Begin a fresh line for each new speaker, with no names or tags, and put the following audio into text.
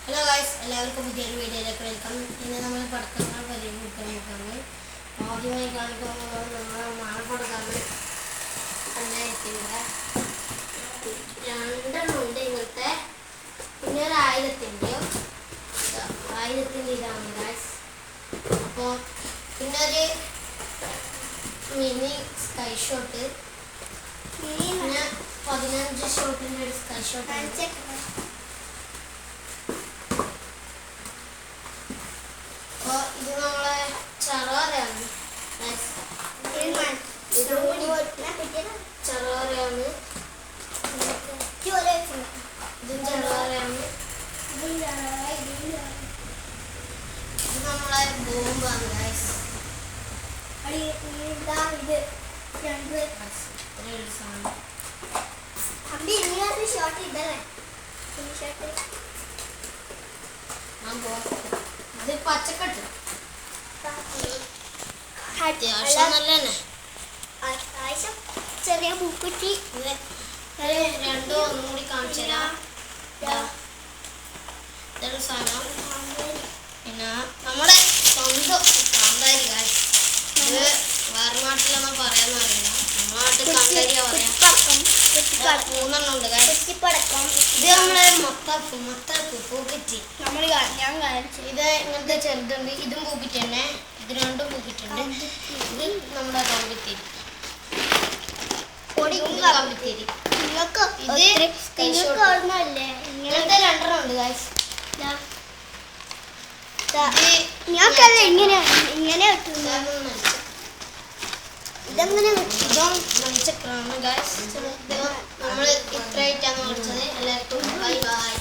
Hello guys, എല്ലാവർക്കും പുതിയൊരു വീഡിയോയിലേക്ക് വെൽക്കം. ഇന്ന് നമ്മൾ പടക്കങ്ങൾ പരിചയപ്പെടുത്താൻ നോക്കാണ്. ആദ്യമായി കാണിക്കുന്നത് നമ്മുടെ മാനപ്പടക്കാണ്. രണ്ടെണ്ണം ഉണ്ട് ഇങ്ങനത്തെ. പിന്നെ ഒരു 1000-ൻ്റെ ഇതാണ് ഗൈസ്. അപ്പോൾ പിന്നെ ഒരു മിനി സ്കൈ ഷോട്ട്, പിന്നെ 15 ഷോട്ടിൻ്റെ ഒരു സ്കൈ ഷോട്ട്. ഇത് നമ്മളെ ചറോറയാണ്. ചറോറയാണ്. ഇതും ചറോറയാണ്. ഇത് നമ്മളെ ബോംബാണ് ഗൈസ്. ഇത് പച്ചക്കട്ട് അത്യാവശ്യം നല്ല തന്നെ.
ചെറിയ പൂക്കുറ്റി
രണ്ടും ഒന്നും കൂടി കാണിച്ചു തരാം. ഇതൊരു സാധനം. പിന്നെ നമ്മുടെ സ്വന്തം കാന്താരി ഗൈസ്. ഇത് വേറെ നാട്ടിലൊന്നും പറയാന്ന് അറിയില്ല. നമ്മുടെ നാട്ടിൽ കാന്താരിയാ പറയാം. 3 ഉണ്ട് ഗൈസ്. ഇത് നമ്മുടെ മത്താപ്പ് പൂക്കുറ്റി.
ഞാൻ കാണിച്ചു.
ഇത് ഇങ്ങനത്തെ ചെറുതുണ്ട്. ഇതും പൂക്കിറ്റ് തന്നെ. ഇത് രണ്ടും പൂക്കിട്ടുണ്ട്. ഇത് നമ്മുടെ കമ്പിത്തിരി. കമ്പിത്തിരി. ഇങ്ങനത്തെ 2 ഉണ്ട് ഗൈസ്.
ഇതെങ്ങനെ
ഇതും ചക്രാണ് ഗൈസ്. നമ്മൾ ഇത്രയായിട്ടാണ് പഠിച്ചത്. എല്ലാവർക്കും ബൈ ബൈ.